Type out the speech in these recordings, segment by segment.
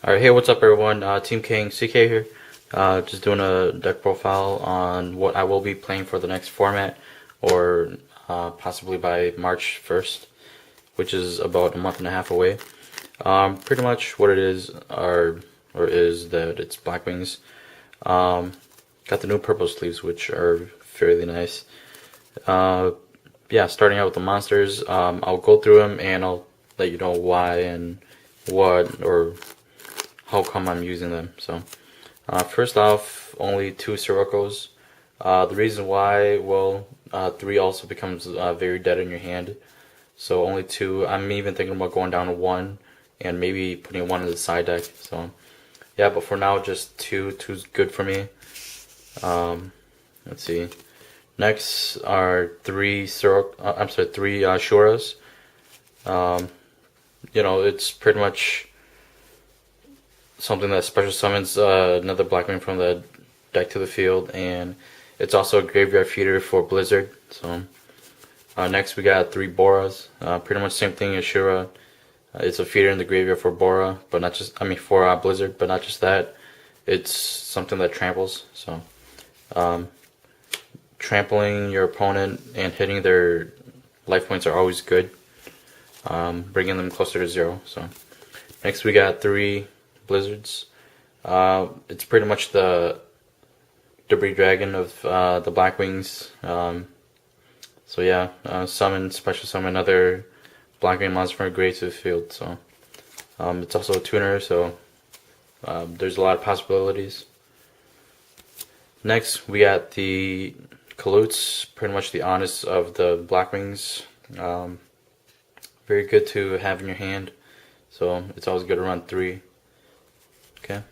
Alright, hey, what's up everyone? Team King CK here. Just doing a deck profile on what I will be playing for the next format, or possibly by March 1st, which is about a month and a half away. Pretty much what it is is that it's Blackwings. Got the new purple sleeves, which are fairly nice. Yeah, starting out with the monsters, I'll go through them and I'll let you know why and what or how come I'm using them. So first off, only 2 Siroccos. The reason why, well, 3 also becomes very dead in your hand. So only 2. I'm even thinking about going down to 1 and maybe putting 1 in the side deck. So yeah, but for now just 2. 2's good for me. Let's see. Next are 3 Shuras. You know, it's pretty much something that special summons another Blackwing from the deck to the field, and it's also a graveyard feeder for Blizzard. So next we got 3 Boras. Pretty much same thing as Shura. It's a feeder in the graveyard for Bora, but not just for Blizzard, but not just that. It's something that tramples. So trampling your opponent and hitting their life points are always good. Bringing them closer to 0. So next we got 3 Blizzards. It's pretty much the Debris Dragon of the Blackwings. So yeah, special summon another Blackwing monster from a grave to the field. So it's also a tuner, so there's a lot of possibilities. Next we got the Kalutes, pretty much the honest of the Blackwings. Very good to have in your hand, so it's always good to run 3. Okay.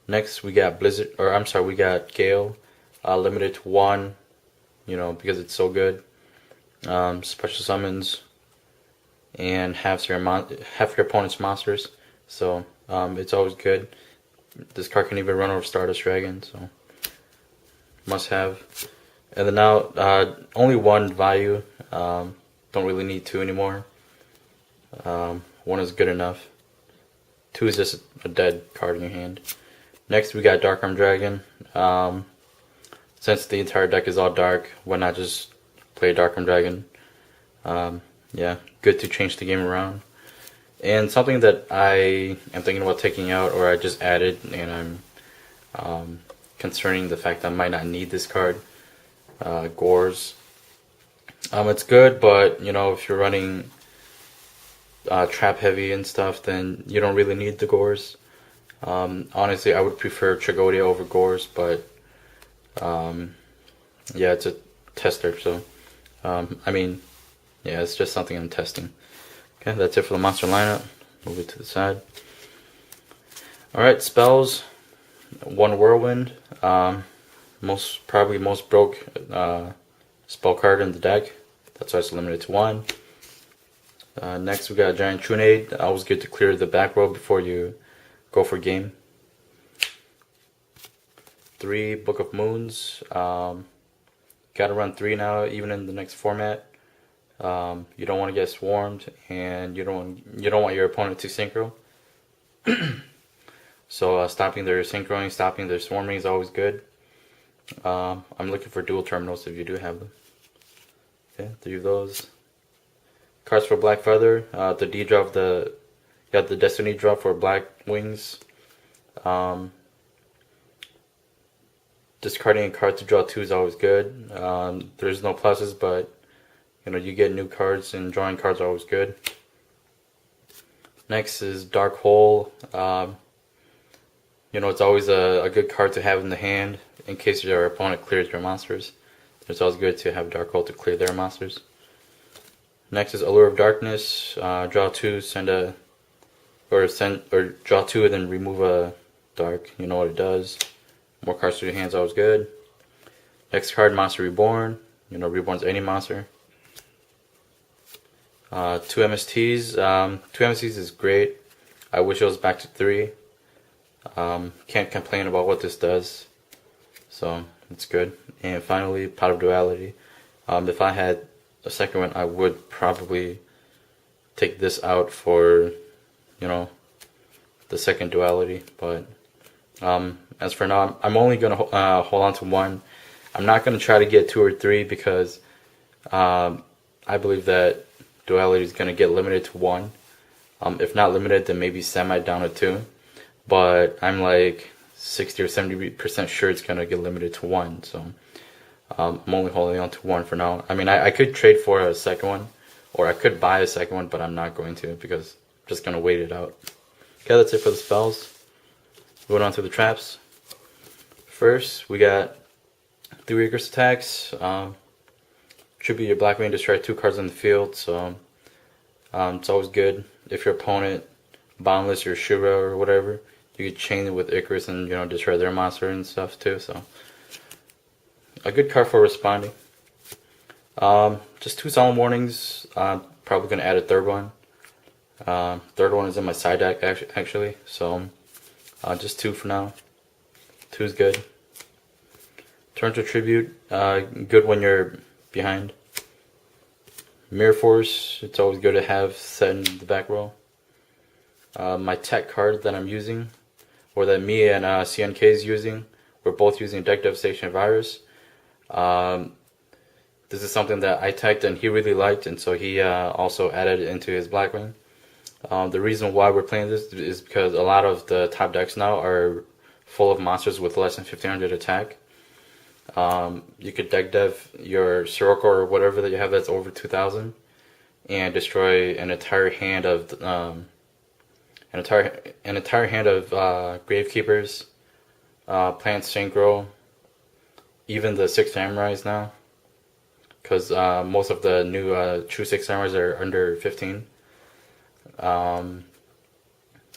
Next we got we got Gale, limited to 1. You know, because it's so good. Special summons and half your opponent's monsters, so it's always good. This card can even run over Stardust Dragon, so must have. And then now only 1 value. Don't really need 2 anymore. 1 is good enough. 2 is just a dead card in your hand. Next we got Dark Arm Dragon. Since the entire deck is all dark, why not just play Dark Arm Dragon? Yeah, good to change the game around. And something that I am thinking about taking out, or I just added, and I'm concerning the fact that I might not need this card. Gores. It's good, but you know, if you're running trap heavy and stuff, then you don't really need the Gores. Honestly, I would prefer Tragodia over Gores, but yeah, it's a tester, so yeah, it's just something I'm testing. Okay, that's it for the monster lineup. Move it to the side. Alright, spells. 1 Whirlwind. Most broke spell card in the deck. That's why it's limited to 1. Next we got Giant Trunade. Always good to clear the back row before you go for game. 3 Book of Moons. Gotta run 3 now, even in the next format. You don't want to get swarmed, and you don't want your opponent to synchro. So stopping their synchroing, stopping their swarming is always good. I'm looking for dual terminals if you do have them. Okay, 3 of those. Cards for Black Feather. The D drop, you got the Destiny drop for Blackwings. Discarding a card to draw 2 is always good. There's no pluses, but you know, you get new cards, and drawing cards are always good. Next is Dark Hole. You know, it's always a good card to have in the hand in case your opponent clears your monsters. It's always good to have Dark Hole to clear their monsters. Next is Allure of Darkness. Draw 2, draw 2 and then remove a dark. You know what it does. More cards to your hands, always good. Next card, Monster Reborn. You know, Reborn's any monster. 2 MSTs. 2 MSTs is great. I wish it was back to 3. Can't complain about what this does. So, it's good. And finally, Pot of Duality. If I had a second one, I would probably take this out for, you know, the second duality. But as for now, I'm only gonna hold on to one. I'm not gonna try to get 2 or 3 because I believe that duality is gonna get limited to 1. If not limited, then maybe semi down to 2. But I'm like 60 or 70% sure it's gonna get limited to 1. So I'm only holding on to 1 for now. I mean, I could trade for a second one, or I could buy a second one, but I'm not going to because I'm just gonna wait it out. Okay, that's it for the spells. Going on to the traps. First, we got 3 Icarus attacks. Tribute your Blackwing, destroy 2 cards on the field. So it's always good if your opponent boundless your Shura or whatever. You could chain it with Icarus and destroy their monster and stuff too. So a good card for responding. Just 2 Solemn Warnings. Probably gonna add a third one. Third one is in my side deck actually. So just 2 for now. 2 is good. Torrential Tribute. Good when you're behind. Mirror Force. It's always good to have set in the back row. My tech card that I'm using, or that me and CNK is using, we're both using Deck Devastation Virus. This is something that I teched and he really liked, and so he also added it into his Blackwing. The reason why we're playing this is because a lot of the top decks now are full of monsters with less than 1500 attack. You could deck dev your Sirocco or whatever that you have that's over 2000 and destroy an entire hand of Gravekeepers, Plant Synchro, even the 6 Samurais now, because most of the new true 6 Samurais are under 15.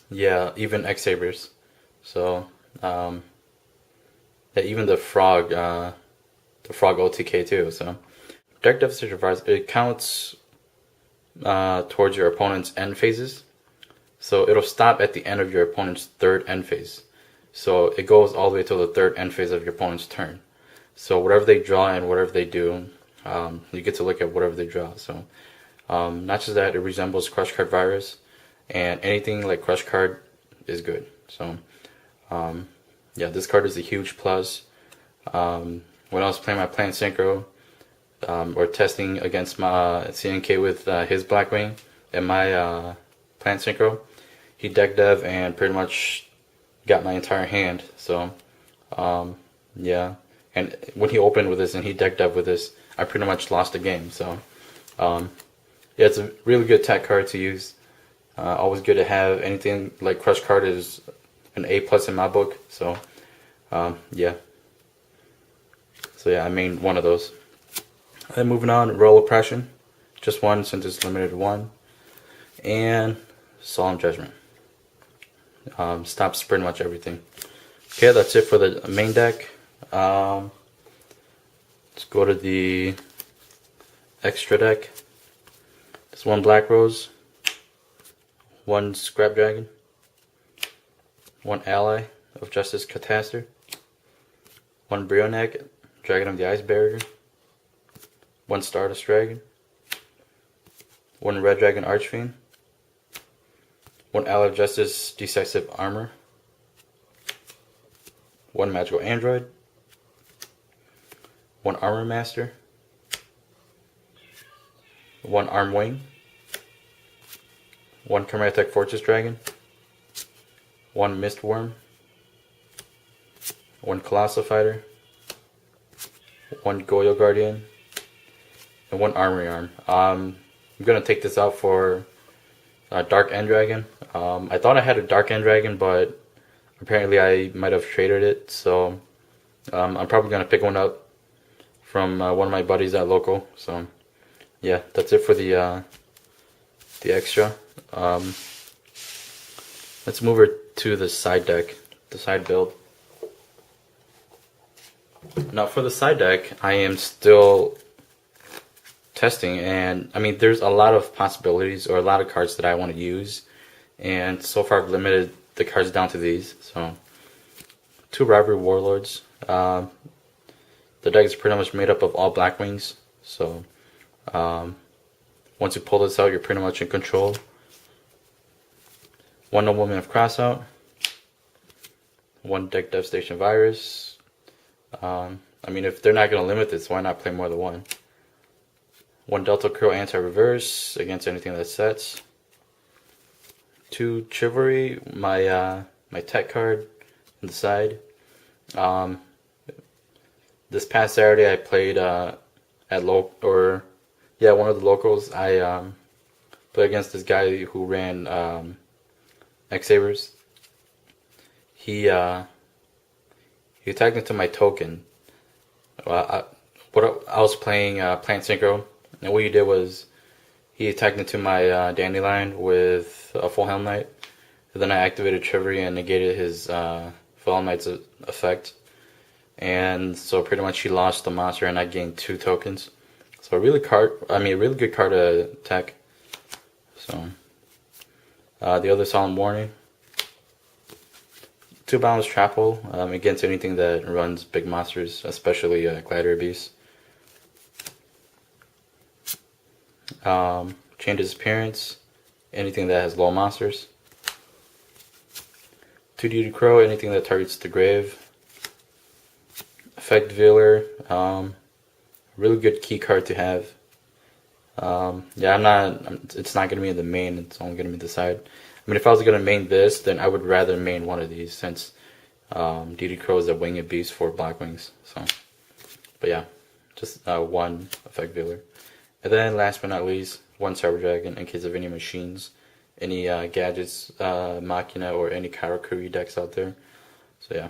Yeah, even X-Sabers. So yeah, even the frog OTK too. So Deck Devastation Virus, it counts towards your opponent's end phases. So it'll stop at the end of your opponent's third end phase. So it goes all the way to the third end phase of your opponent's turn. So whatever they draw and whatever they do, you get to look at whatever they draw. So not just that, it resembles Crush Card Virus, and anything like Crush Card is good. So yeah, this card is a huge plus. When I was playing my Plant Synchro, or testing against my CNK with his Blackwing and my Plant Synchro, he deck dev and pretty much got my entire hand. So yeah, and when he opened with this and he deck dev with this, I pretty much lost the game. So yeah, it's a really good tech card to use. Always good to have. Anything like Crush Card is an A+ in my book. So yeah. So yeah, I made one of those. Then moving on, Royal Oppression. Just one since it's limited to 1. And Solemn Judgment. Stops pretty much everything. Okay, that's it for the main deck. Let's go to the extra deck. There's 1 Black Rose, 1 Scrap Dragon, 1 Ally of Justice Cataster, 1 Brionac, Dragon of the Ice Barrier, 1 Stardust Dragon, 1 Red Dragon Archfiend, 1 Ally of Justice Decisive Armor, 1 Magical Android, 1 Armor Master, 1 Arm Wing, 1 Chimera Fortress Dragon, 1 Mistworm, 1 Colossal Fighter, 1 Goyo Guardian, and 1 Armory Arm. I'm gonna take this out for Dark End Dragon. I thought I had a Dark End Dragon, but apparently I might have traded it. So I'm probably gonna pick one up from one of my buddies at local. So yeah, that's it for the extra. Let's move her to the side deck, the side build. Now for the side deck, I am still testing, and I mean there's a lot of possibilities or a lot of cards that I want to use, and so far I've limited the cards down to these. So 2 Rivalry Warlords. The deck is pretty much made up of all Blackwings, so once you pull this out, you're pretty much in control. 1 Nobleman of Crossout, 1 Deck Devastation Virus. I mean, if they're not going to limit this, why not play more than 1? 1 Delta Crow Anti-Reverse against anything that sets. 2 Chivalry, my tech card on the side. This past Saturday I played at one of the locals. I played against this guy who ran X-Sabers. He attacked into my token. I was playing Plant Synchro, and what he did was he attacked into my Dandelion with a Full Helm Knight, and then I activated Chivalry and negated his Full Helm Knight's effect, and so pretty much he lost the monster and I gained 2 tokens. So a really good card to attack. So the other Solemn Warning. 2 Boundless Trample against anything that runs big monsters, especially Gladiator Beasts. Chain Disappearance, anything that has low monsters. 2 Duty Crow, anything that targets the grave. Effect Veiler, really good key card to have. It's not going to be in the main, it's only going to be the side. I mean, if I was going to main this, then I would rather main one of these, since DD Crow is a winged beast for Blackwings. So, but yeah, just 1 Effect Veiler. And then last but not least, 1 Cyber Dragon in case of any machines, any gadgets, Machina, or any Karakuri decks out there. So yeah.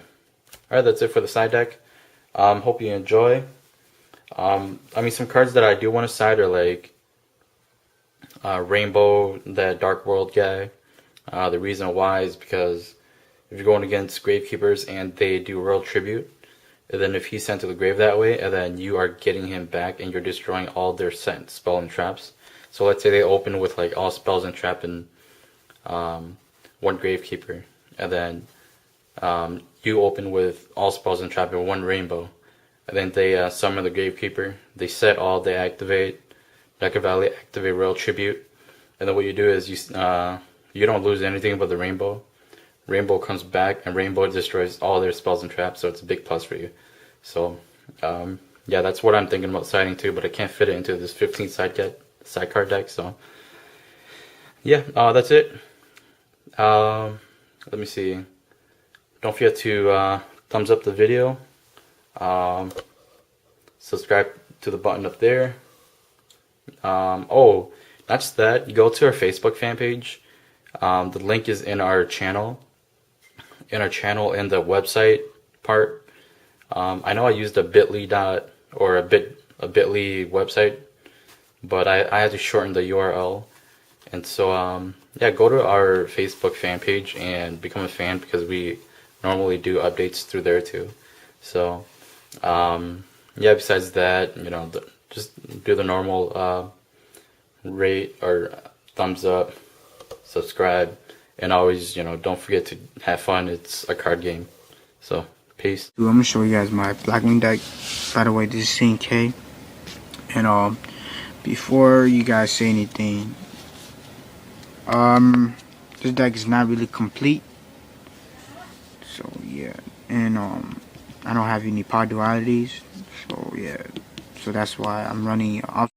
Alright, that's it for the side deck. Hope you enjoy. I mean, some cards that I do want to side are like Rainbow, that Dark World guy. The reason why is because if you're going against Gravekeepers and they do Royal Tribute, and then if he's sent to the grave that way, and then you are getting him back and you're destroying all their sent spell and traps. So let's say they open with like all spells and trap and 1 Gravekeeper, and then you open with all spells and trap and 1 Rainbow, and then they summon the Gravekeeper, they set all, they activate Deca Valley, activate Royal Tribute, and then what you do is you don't lose anything but the Rainbow. Rainbow comes back and Rainbow destroys all their spells and traps, so it's a big plus for you. So yeah, that's what I'm thinking about siding too, but I can't fit it into this 15 sidecar deck. So yeah, that's it. Let me see. Don't forget to thumbs up the video. Subscribe to the button up there. Oh, not just that. Go to our Facebook fan page. The link is in our channel. In the website part. I know I used a bit.ly bit.ly website, but I had to shorten the URL. And so yeah, go to our Facebook fan page and become a fan, because we normally do updates through there too. So yeah, besides that, you know, just do the normal rate or thumbs up, subscribe, and always, you know, don't forget to have fun. It's a card game. So peace. I'm gonna show you guys my Blackwing deck. By the way, this is teamkhang, and before you guys say anything, this deck is not really complete. So yeah, and I don't have any power dualities. So yeah, so that's why I'm running off.